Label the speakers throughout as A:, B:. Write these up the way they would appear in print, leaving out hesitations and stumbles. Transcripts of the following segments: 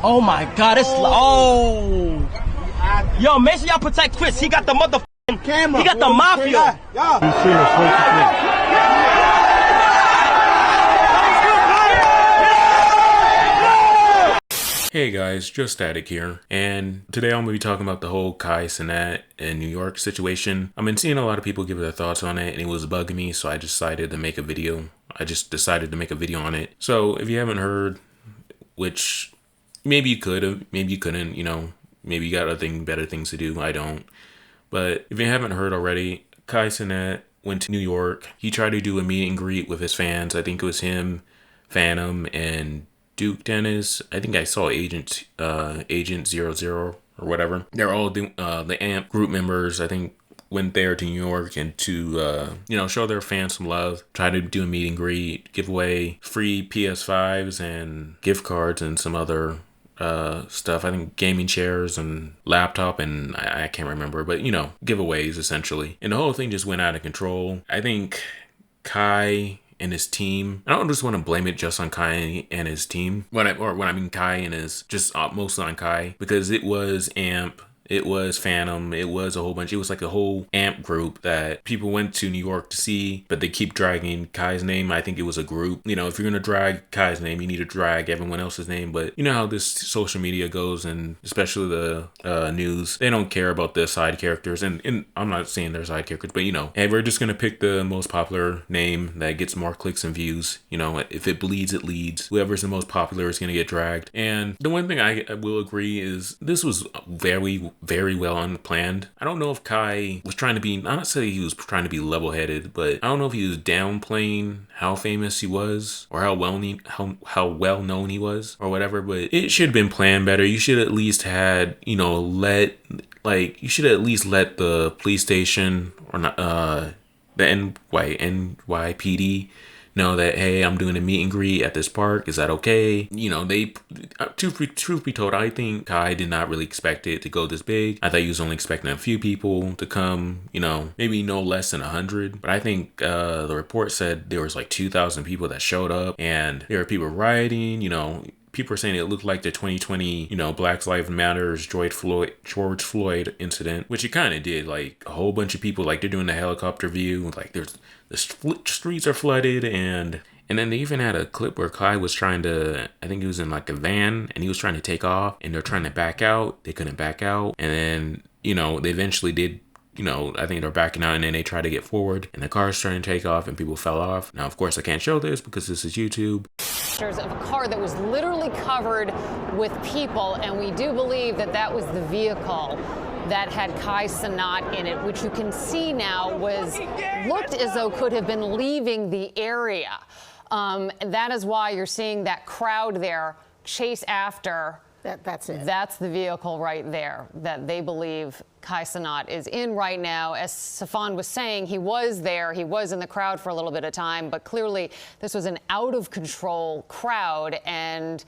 A: Oh my God, it's oh. Yo, make sure y'all protect Chris. He got the motherfucking camera. He got the mafia.
B: Hey guys, just Static here, and today I'm going to be talking about the whole Kai Cenat New York situation. I've been seeing a lot of people give their thoughts on it, and it was bugging me, so I decided to make a video. On it. So if you haven't heard, which maybe you could have, maybe you couldn't, you know, maybe you got better things to do. I don't. But if you haven't heard already, Kai Cenat went to New York. He tried to do a meet and greet with his fans. I think it was him, Phantom, and Duke Dennis. I think I saw Agent 00 or whatever. They're all the AMP group members. I think went there to New York and to show their fans some love. Try to do a meet and greet, give away free PS5s and gift cards and some other stuff. I think gaming chairs and laptop, and I can't remember, but giveaways essentially. And the whole thing just went out of control. I think Kai and his team, I don't just want to blame it just on Kai and his team. When I mean Kai and his, just mostly on Kai, because it was AMP, it was Phantom, it was a whole bunch. It was like a whole AMP group that people went to New York to see, but they keep dragging Kai's name. I think it was a group. If you're going to drag Kai's name, you need to drag everyone else's name. But you know how this social media goes, and especially the news, they don't care about the side characters. And I'm not saying they're side characters, but hey, we're just going to pick the most popular name that gets more clicks and views. If it bleeds, it leads. Whoever's the most popular is going to get dragged. And the one thing I will agree is this was very well unplanned. I don't know if Kai was trying to be, not necessarily he was trying to be level-headed, but I don't know if he was downplaying how famous he was or how well known he was or whatever, but it should have been planned better. You should at least had, you should at least let the police station or not, the NYPD know that, hey, I'm doing a meet and greet at this park. Is that okay? Truth be told, I think Kai did not really expect it to go this big. I thought he was only expecting a few people to come, maybe no less than 100. But I think the report said there was like 2,000 people that showed up, and there were people rioting, people are saying it looked like the 2020, Black Lives Matter's George Floyd incident, which it kind of did. Like a whole bunch of people, like they're doing the helicopter view, like the streets are flooded, and then they even had a clip where Kai was trying to, I think he was in like a van, and he was trying to take off, and they're trying to back out. They couldn't back out, and then they eventually did. I think they're backing out, and then they try to get forward, and the car's trying to take off, and people fell off. Now, of course, I can't show this because this is YouTube.
C: Of a car that was literally covered with people, and we do believe that was the vehicle that had Kai Cenat in it, which you can see now looked as though could have been leaving the area. That is why you're seeing that crowd there chase after.
D: That's it.
C: That's the vehicle right there that they believe Kai Cenat is in right now. As Safan was saying, he was there. He was in the crowd for a little bit of time, but clearly this was an out-of-control crowd, and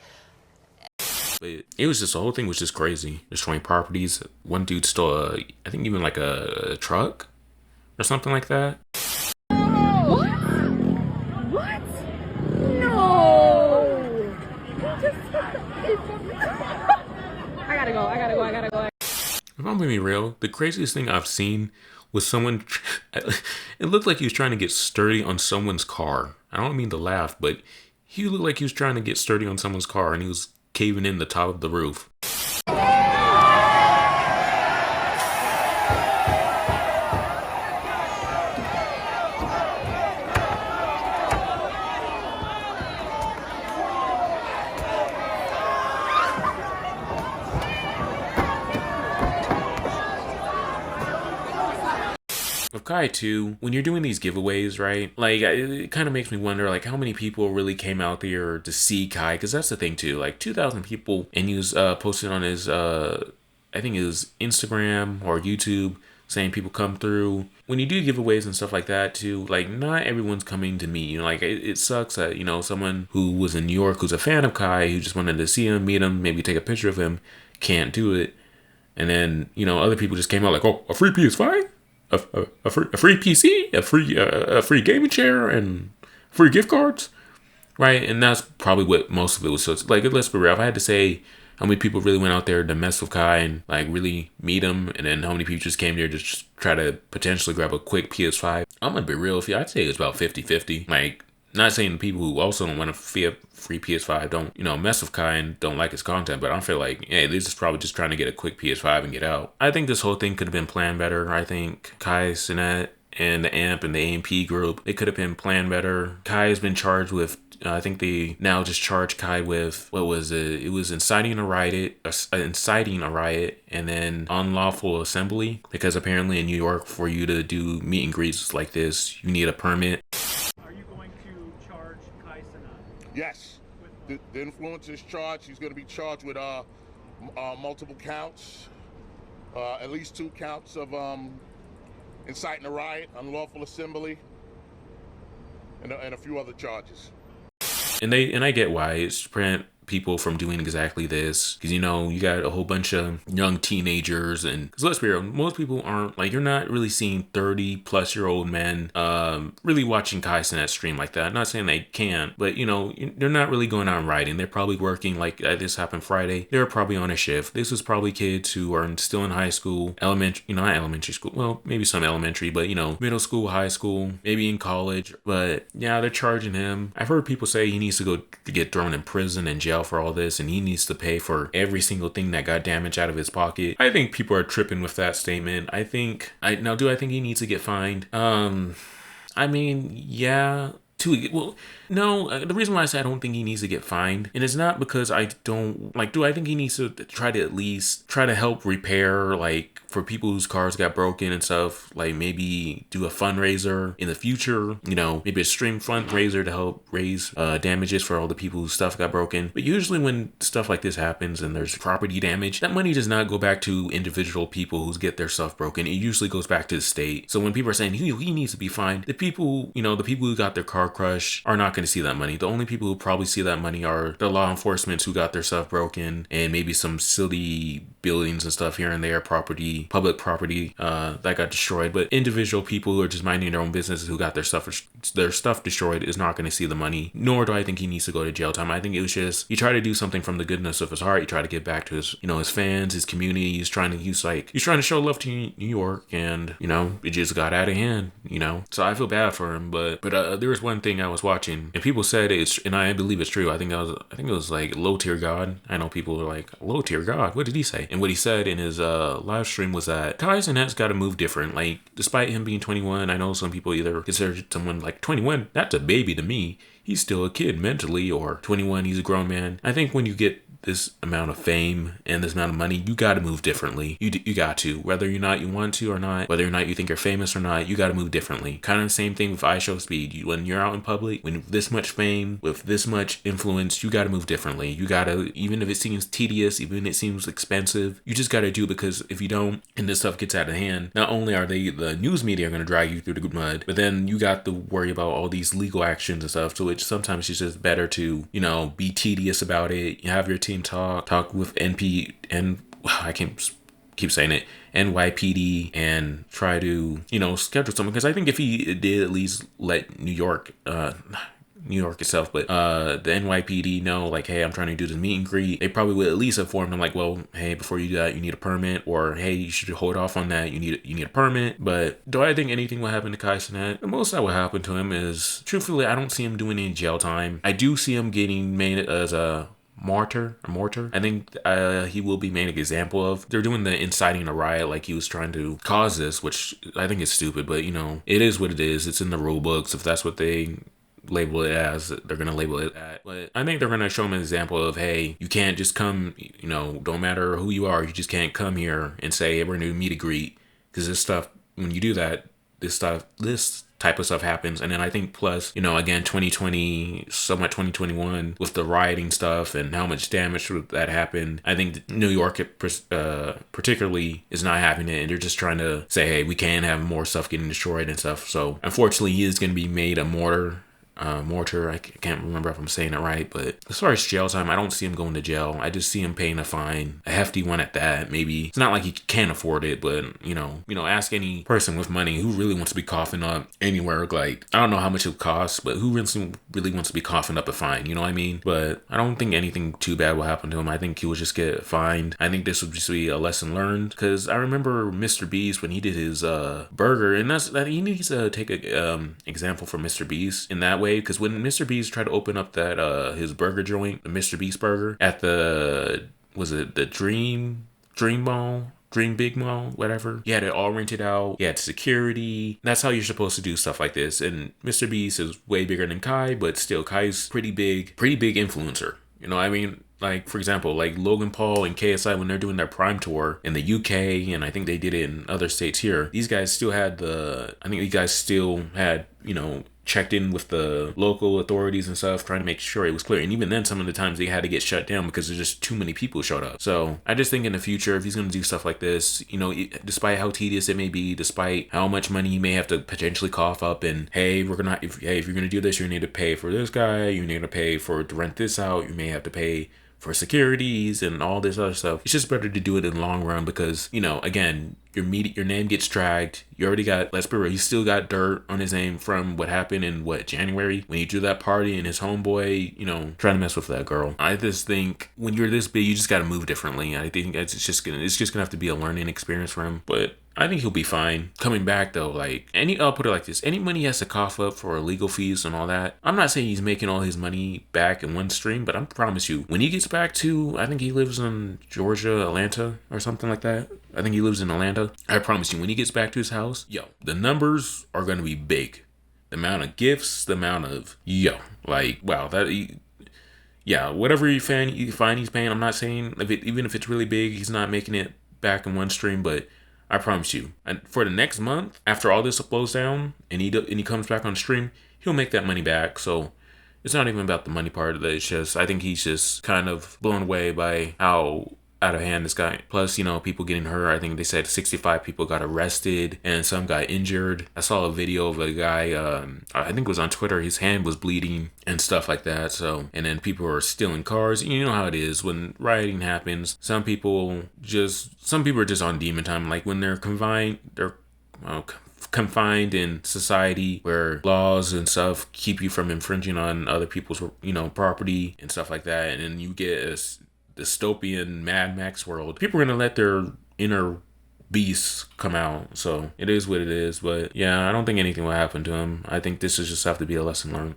B: it was just, the whole thing was just crazy. Destroying properties. One dude stole, I think even like a truck or something like that.
D: What? No! I gotta go.
B: If I'm being real, the craziest thing I've seen was someone, it looked like he was trying to get sturdy on someone's car. I don't mean to laugh, but he looked like he was trying to get sturdy on someone's car, and he was caving in the top of the roof. With Kai too, when you're doing these giveaways, right? Like, it kind of makes me wonder, like, how many people really came out there to see Kai? Because that's the thing too. Like, 2,000 people, and he was posted on his, I think his Instagram or YouTube, saying people come through. When you do giveaways and stuff like that too, like, not everyone's coming to meet. Like, it sucks that, someone who was in New York, who's a fan of Kai, who just wanted to see him, meet him, maybe take a picture of him, can't do it. And then, other people just came out like, oh, a free PS5? A free PC, a free gaming chair, and free gift cards, right? And that's probably what most of it was. So it's like, let's be real. If I had to say how many people really went out there to mess with Kai and like really meet him, and then how many people just came there to just try to potentially grab a quick PS5. I'm gonna be real with you, I'd say it's about 50-50. Like, not saying the people who also don't want a free PS5 don't, you know, mess with Kai and don't like his content, but I feel like, hey, they're just probably just trying to get a quick PS5 and get out. I think this whole thing could have been planned better. I think Kai Cenat and the AMP and the AMP group, it could have been planned better. Kai has been charged with, I think they now just charged Kai with, what was it? It was inciting a riot, and then unlawful assembly, because apparently in New York, for you to do meet and greets like this, you need a permit.
E: Are you going to charge Kai Cenat?
F: Yes. The influencer is charged. He's going to be charged with multiple counts, at least 2 counts of inciting a riot, unlawful assembly, and a few other charges.
B: And I get why it's to prevent people from doing exactly this, because, you know, you got a whole bunch of young teenagers, and because let's be real, most people aren't, like, you're not really seeing 30-plus-year-old men really watching Kai Cenat stream like that. I'm not saying they can't, but, you know, they're not really going out and riding. They're probably working, like this happened Friday. They're probably on a shift. This was probably kids who are still in high school, elementary, you know, not elementary school, well, maybe some elementary, but, you know, middle school, high school, maybe in college. But yeah, they're charging him. I've heard people say he needs to go to get thrown in prison and jail for all this, and he needs to pay for every single thing that got damaged out of his pocket. I think people are tripping with that statement. Do I think he needs to get fined? I mean, yeah. Well, no, the reason why I say I don't think he needs to get fined, and it's not because I don't, like, do I think he needs to try to at least try to help repair, like, for people whose cars got broken and stuff, like, maybe do a fundraiser in the future, you know, maybe a stream fundraiser to help raise damages for all the people whose stuff got broken. But usually when stuff like this happens and there's property damage, that money does not go back to individual people who get their stuff broken. It usually goes back to the state. So when people are saying he needs to be fined, the people who got their car crushed are not going to see that money. The only people who probably see that money are the law enforcement who got their stuff broken, and maybe some silly buildings and stuff here and there, public property that got destroyed. But individual people who are just minding their own business who got their stuff destroyed is not going to see the money. Nor do I think he needs to go to jail time. I think it was just, he tried to do something from the goodness of his heart. He tried to get back to his, you know, his fans, his community. He's trying to show love to New York, and, you know, it just got out of hand, you know. So I feel bad for him, but there was one thing I was watching, and people said it's, and I believe it's true. I think it was like Low Tier God. I know people are like, Low Tier God, what did he say? And what he said in his live stream was that Kai Cenat's got to move different. Like, despite him being 21, I know some people either consider someone like 21, that's a baby to me. He's still a kid mentally, or 21, he's a grown man. I think when you get this amount of fame and this amount of money, you got to move differently. You got to, whether or not you want to or not, whether or not you think you're famous or not, you got to move differently. Kind of the same thing with iShowSpeed. When you're out in public, when this much fame, with this much influence, you got to move differently. You got to, even if it seems tedious, even if it seems expensive, you just got to do it, because if you don't, and this stuff gets out of hand, not only are the news media going to drag you through the mud, but then you got to worry about all these legal actions and stuff. So it's sometimes it's just better to, you know, be tedious about it. You have your team talk with I can't keep saying it, NYPD, and try to, you know, schedule something. Because I think if he did at least let New York itself, but the NYPD know, like, hey, I'm trying to do this meet and greet, they probably would at least inform them, like, well, hey, before you do that, you need a permit, or hey, you should hold off on that, you need a permit. But do I think anything will happen to Kai Cenat? The most that will happen to him is, truthfully, I don't see him doing any jail time. I do see him getting made as a martyr. I think he will be made an example of. They're doing the inciting a riot, like he was trying to cause this, which I think is stupid, but, you know, it is what it is. It's in the rule books. If that's what they label it as, they're going to label it that. But I think they're going to show him an example of, hey, you can't just come, you know, don't matter who you are, you just can't come here and say, hey, we're going to meet and greet, because this stuff, when you do that, this type of stuff happens. And then I think plus, you know, again, 2020, somewhat 2021, with the rioting stuff and how much damage that happened, I think New York particularly is not having it, and they're just trying to say, hey, we can't have more stuff getting destroyed and stuff. So unfortunately, he is going to be made a martyr Mortar. I can't remember if I'm saying it right, but as far as jail time, I don't see him going to jail. I just see him paying a fine, a hefty one at that. Maybe it's not like he can't afford it, but ask any person with money who really wants to be coughing up anywhere. Like, I don't know how much it costs, but who really wants to be coughing up a fine? You know what I mean? But I don't think anything too bad will happen to him. I think he will just get fined. I think this would just be a lesson learned, because I remember Mr. Beast when he did his burger, and that he needs to take a example from Mr. Beast in that way, because when Mr. Beast tried to open up that his burger joint, the Mr. Beast burger at the Dream Big Mall, whatever. You had it all rented out. You had security. That's how you're supposed to do stuff like this. And Mr. Beast is way bigger than Kai, but still Kai's pretty big influencer. You know what I mean? Like, for example, like Logan Paul and KSI, when they're doing their Prime tour in the UK, and I think they did it in other states here, these guys still had checked in with the local authorities and stuff, trying to make sure it was clear. And even then, some of the times they had to get shut down because there's just too many people showed up. So I just think in the future, if he's going to do stuff like this, despite how tedious it may be, despite how much money you may have to potentially cough up, and if you're going to do this, you need to pay for this guy, you need to pay to rent this out, you may have to pay for securities and all this other stuff. It's just better to do it in the long run, because again, your name gets dragged. You already got, let's be real, he still got dirt on his name from what happened in January when he threw that party and his homeboy trying to mess with that girl. I just think when you're this big, you just got to move differently. I think it's just gonna have to be a learning experience for him, but I think he'll be fine. Coming back though, I'll put it like this: any money he has to cough up for legal fees and all that, I'm not saying he's making all his money back in one stream, but I promise you, when he gets back to, I think he lives in Georgia, Atlanta, or something like that. I think he lives in Atlanta. I promise you, when he gets back to his house, the numbers are going to be big. The amount of gifts, the amount of, whatever you find he's paying, I'm not saying, even if it's really big, he's not making it back in one stream, but I promise you, and for the next month, after all this blows down and he comes back on stream, he'll make that money back. So it's not even about the money part of it. It's just, I think he's just kind of blown away by how out of hand this guy. Plus, people getting hurt. I think they said 65 people got arrested and some got injured. I saw a video of a guy, I think it was on Twitter, his hand was bleeding and stuff like that. So, and then people are stealing cars. You know how it is when rioting happens. Some people are just on demon time. Like when they're confined in society where laws and stuff keep you from infringing on other people's, property and stuff like that. And then you get a dystopian Mad Max world. People are going to let their inner beasts come out. So it is what it is. But yeah, I don't think anything will happen to him. I think this will just have to be a lesson learned.